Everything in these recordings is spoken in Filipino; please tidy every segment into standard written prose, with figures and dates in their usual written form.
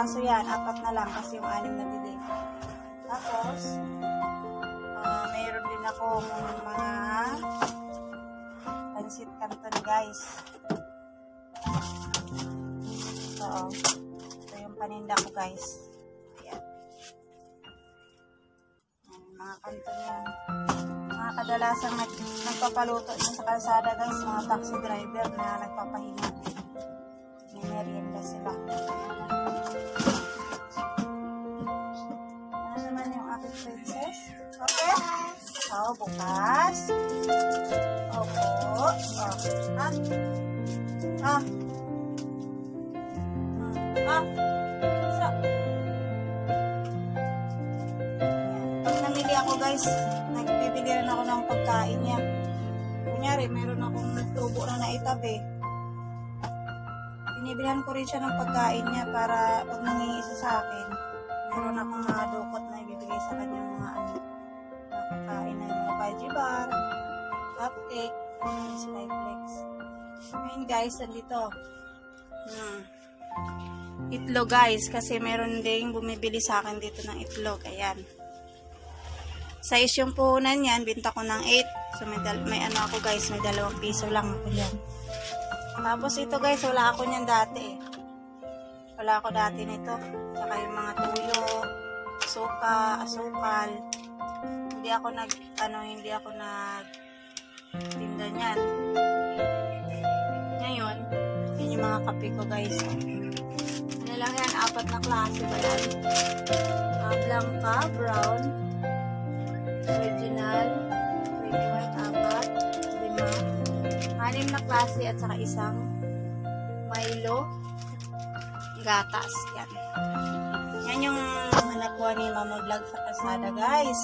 piraso yan. 4 na lang kasi yung 6 na bili. Tapos, mayroon din ako mga pansit canton guys. So, ito yung paninda ko guys. Ayan. Mga kanton yan. Mga kadalasang nagpapaluto din sa kalsada guys, mga taxi driver na nagpapahinga. May merienda sila. Ano naman yung aking princess? Okay? Oh, bukas. Opo. Oh. So, pag namili ako guys, nagbibili rin ako ng pagkain niya. Kunyari, meron akong nagtubo na naitabi. Binibilhan ko rin siya ng pagkain niya para pag nangingisa sa akin, meron akong mga dukot na ibibigay sa kanya mga pagkain na mga veggie bar, cupcake, Skyflex. Ngayon guys, nandito. Itlog guys, kasi meron ding bumibili sa akin dito ng itlog. Ayan. Size yung puhunan yan, binta ko ng 8. So may ano ako guys, may 2 piso lang ako dyan. Tapos ito guys, wala ako niyan dati. Wala ako dati nito. Saka yung mga tuyo, suka, asukal. Hindi ako tinda niyan. Ngayon, yun yung mga kape ko guys. Ano lang yan, 4 na klase ba yan? Blanca, brown, original, creamy white, 4, 5, 6 na klase at saka isang Milo, gatas. Yan. Yan yung nakuha ni Mama Vlog sa kalsada guys.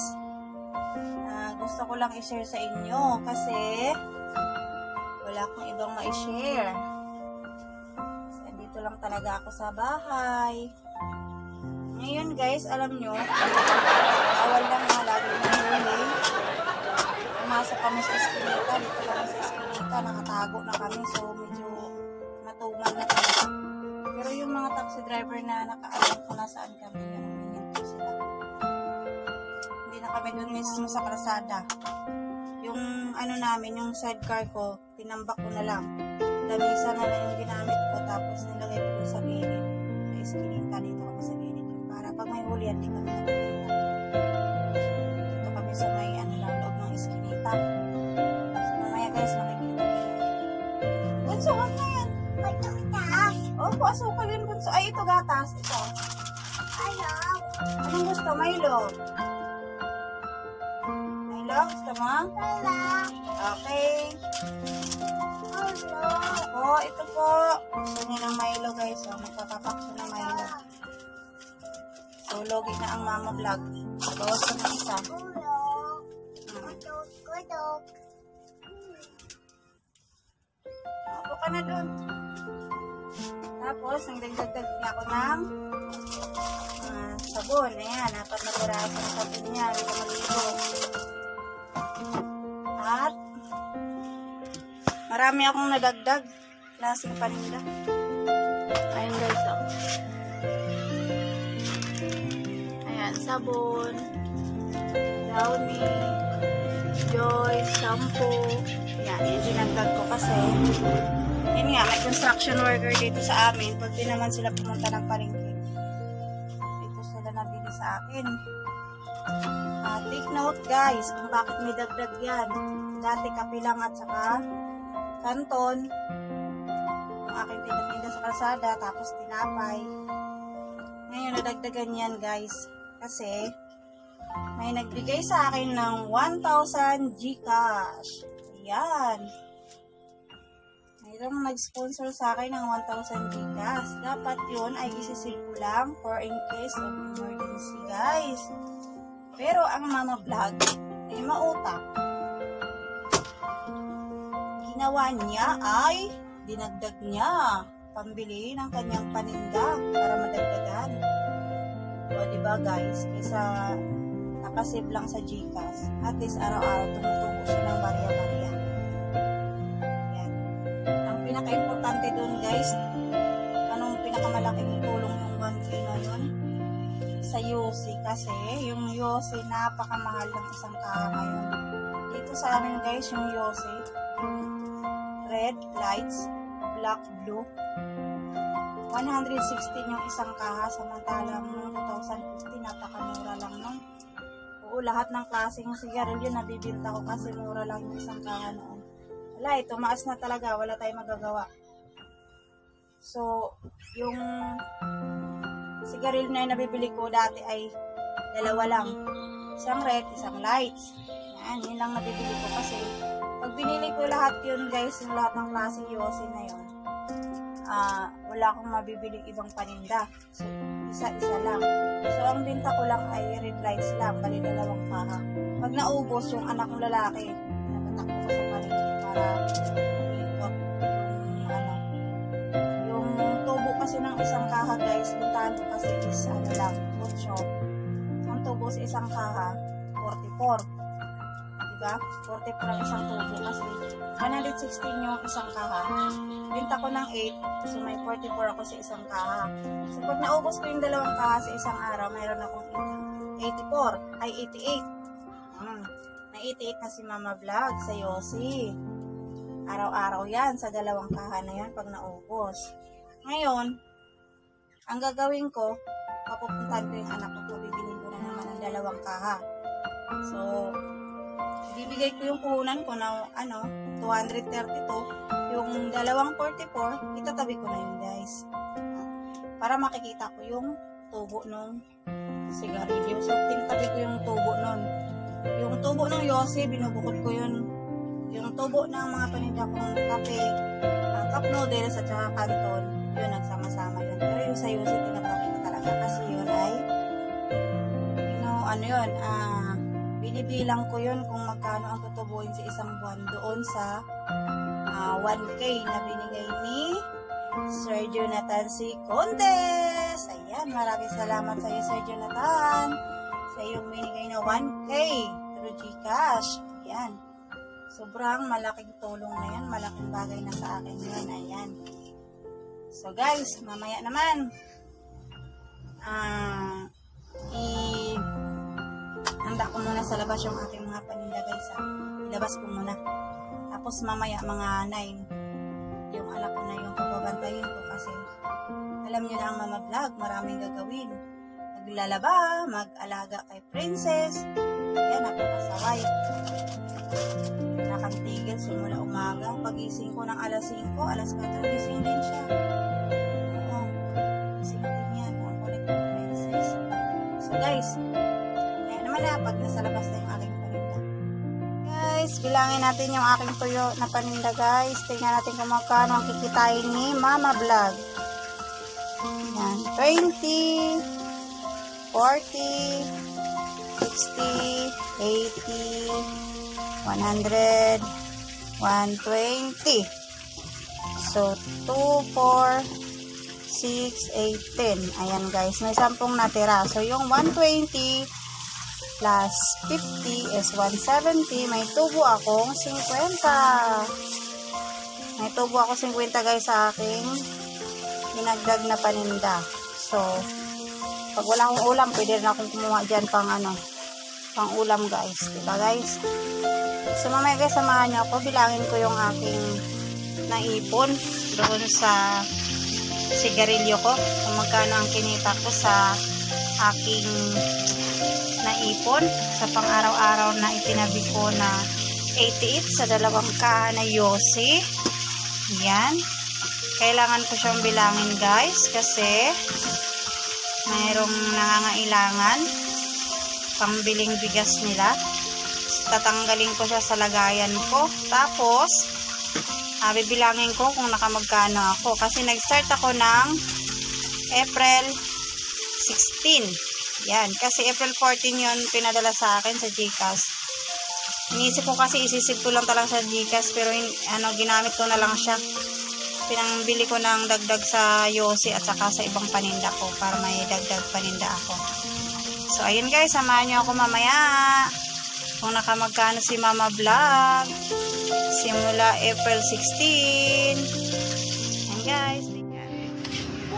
Gusto ko lang i-share sa inyo kasi wala akong ibang ma-share. So, dito lang talaga ako sa bahay. Ngayon guys, alam nyo, awal lang mga lagi ng huli. Pumasok kami sa eskinita, dito kami sa eskinita, nakatago na kami, so medyo matumal na kami. Pero yung mga taxi driver na nakaalam ko nasaan kami, yun ang hihinto sila. Hindi na kami dun mismo sa kalsada. Yung ano namin, yung sidecar ko, tinambak ko na lang. Lamisa na lang yung ginamit ko, tapos nilagay ko dun sa gilid. Sa eskinita, dito kami sa gilid. Para pag may huli, hindi kami nakikita. Dito kami sa may loob ng eskinita. So mamaya guys, makikita kayo. Bunso, wag na yan. Gatas. Opo, asukal yun, bunso. Ay, ito gatas. Ito. Ayaw. Anong gusto? Milo. Milo? Gusto mo? Milo. Okay. Milo. Oh, ito po. Gusto niya ng Milo guys. So, magpapapak siya ng Milo. So, logi na ang Mama Vlog. Bawas ko ng isa. Opo ka na dun. Tapos, nagdagdag na ako ng sabon. Ayan, 4 na piraso ng sabon niya. Ito maligo. At, marami akong nadagdag. Lasing paninda. Ayan guys, oh. Ayan, sabon, Downy, Joy, shampoo. Ayan, yung dinagdag ko kasi. Yun nga, may construction worker dito sa amin. Pag di naman sila pumunta ng palengke, dito sila nabili sa akin. Take note guys, kung bakit may dagdag yan. Dati kape lang at saka kanton. Yung aking tinatinda sa kalsada, tapos tinapay. Ngayon, nadagdagan yan guys. Kasi, may nagbigay sa akin ng 1,000 Gcash. Ayan. Mayroong nag-sponsor sa akin ng 1,000 Gcash. Dapat yun ay isisave ko lang for in case of emergency guys. Pero ang Mama Vlog ay mautak. Ginawa niya ay dinagdag niya pambili ng kanyang paninda para madagdagan. O diba guys, kaysa nakasave lang sa Gcash, at least araw-araw tumutubo siya ng barya-barya. Yan. Ang pinaka-importante doon guys, anong pinakamalaking tulong yung 1K Pilipino yun. Sa Yossi kasi, yung Yossi napakamahal ng isang kaha ngayon. Dito sa amin guys, yung Yossi, red lights, black, blue, 116 yung isang kaha, samantalang noong 2015 napakamura lang nun. Oo, lahat ng klaseng sigarilyo nabibinta ko kasi mura lang yung isang kaha noon. Wala, tumaas na talaga, wala tayong magagawa. So, yung sigarilyo na yung nabibili ko dati ay dalawa lang. Isang red, isang lights. Yan, yun lang nabibili ko kasi pag binili ko lahat yun guys, yung lahat ng klaseng Yossi na yun, wala akong mabibiling ibang paninda. So, isa-isa lang. So, ang binta ko lang ay red lights lang, bali dalawang kaha. Pag naubos yung anak kong lalaki, napatakbo ko sa paninda para ikot yung tubo kasi ng isang kaha guys, puntahan ko kasi is lang, 8. Ang tubo sa isang kaha, 44. Diba? 44 ang isang tubo kasi 116 yung isang kaha. Binta ko ng 8, so may 44 ako sa isang kaha. So pag naubos ko yung dalawang kaha sa isang araw, mayroon akong 88. Na 88 na si Mama Vlog sa Yossi. Araw-araw yan sa dalawang kaha na yan pag naubos. Ngayon, ang gagawin ko, papupuntahan ko yung anak ko, bibilin ko na naman ng dalawang kaha. So, bibigay ko yung puhunan ko na 232, yung dalawang 44, itatabi ko na yun guys. Para makikita ko yung tubo nung sigarilyo. So, tinatabi ko yung tubo nun. Yung tubo ng Yossi, binubukod ko yun. Yung tubo ng mga paninda kong kape, cup noodles at saka canton, yun, nagsama-sama yun. Pero yung sa Yossi, tinatabi ko talaga kasi yun ay, binibilang ko yun kung magkano ang tutubuin sa isang buwan doon sa 1K na binigay ni Sir Jonathan C. Condes. Ayan, maraming salamat sa iyo Sir Jonathan sa iyong binigay na 1K through GCash. Ayan, sobrang malaking tulong na yan, malaking bagay na sa akin yun. Ayan, so guys, mamaya naman handa ko muna sa labas yung aking mga paninda guys. Ilabas ko muna. Tapos mamaya mga 9, yung anak ko na yung pababantayin ko kasi alam nyo na ang Mama Vlog, maraming gagawin. Maglalaba, mag-alaga kay Princess. Ayan, napakasaway. Nakatigil simula umaga. Pagising ko ng alas 5, alas 4, gising din siya. Oo, gising din yan. Ang kulit ng Princess. So guys, pag nasa labas na yung aking paninda. Guys, bilangin natin yung aking tuyo na paninda guys. Tingnan natin kung magkano ang kikitain ni Mama Vlog. Yan, 20, 40, 60, 80, 100, 120. So, 2, 4, 6, 8, 10. Ayan guys, may 10 natira. So, yung 120 plus 50 is 170. May tubo akong 50. May tubo ako 50 guys sa aking dinagdag na paninda. So, pag wala akong ulam, pwede rin akong kumuha dyan pang ulam guys. Diba guys? So, mamaya guys, samahan nyo ako. Bilangin ko yung aking naipon doon sa sigarilyo ko. Kung magkano ang kinita ko sa aking naipon sa pang-araw-araw na itinabi ko na 88 sa dalawang kaha na Yossi. Yan. Kailangan ko siyang bilangin guys kasi mayroong nangangailangan pambiling bigas nila. Tatanggalin ko siya sa lagayan ko. Tapos, bibilangin ko kung nakamagkano ako. Kasi nag-start ako ng April 16. Yan, kasi April 14 yun pinadala sa akin sa GCash. Iniisip ko kasi isisip ko lang talaga sa GCash pero ginamit ko na lang siya. Pinangbili ko ng dagdag sa Yossi at saka sa ibang paninda ko para may dagdag paninda ako. So ayun guys, samahan nyo ako mamaya kung nakamagkano si Mama Vlog simula April 16. Ayan guys.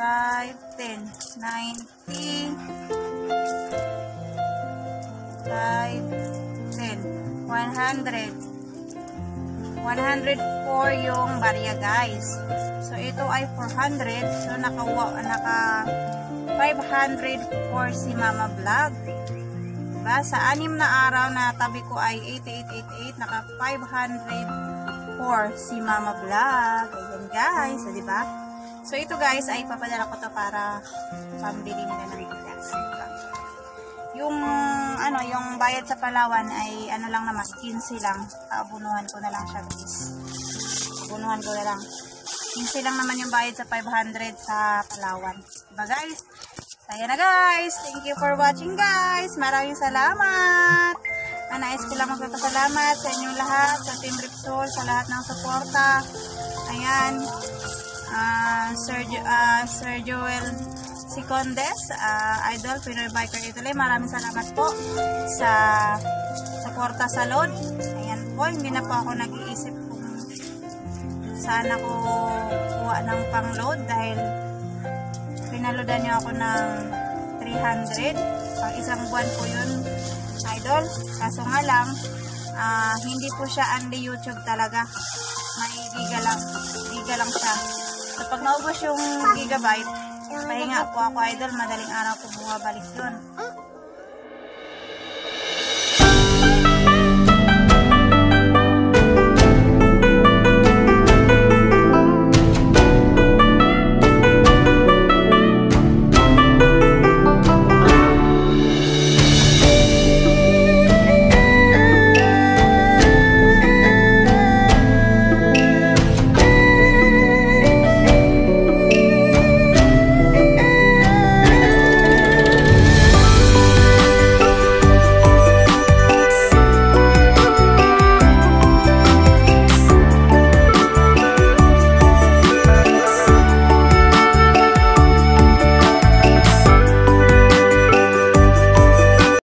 5, 10, 90, 5, 10, 100. 104 yung barya guys. So ito ay 400. So naka 504 si Mama Vlog. Diba? Sa 6 na araw na tabi ko ay 8888, naka 504 si Mama Vlog. Ayan guys, so, diba? So ito guys ay papadala ko to para pambili nila ng bigas. Diba? Yung yung bayad sa Palawan ay lang naman 15 lang. Abunuhan ko na lang siya guys. Abunuhan ko na lang. 15 lang naman yung bayad sa 500 sa Palawan. Diba guys? Ayan na guys. Thank you for watching guys. Maraming salamat. Nais ko lang magpapasalamat sa inyong lahat, sa Team Repsol, sa lahat ng suporta. Ayan. Sir Joel Sicondes, Idol, Pinoy Biker Italy. Maraming salamat po sa suporta sa load. Ayan po. Hindi na po ako nag-iisip kung saan ako kuha ng pang-load dahil pinaloadan niyo ako ng 300. Pang isang buwan po yun, Idol. Kaso nga lang, hindi po siya only YouTube talaga. May giga lang siya. So pag naubos yung gigabyte, pahinga po ako, Idol. Madaling araw po bumabalik yun.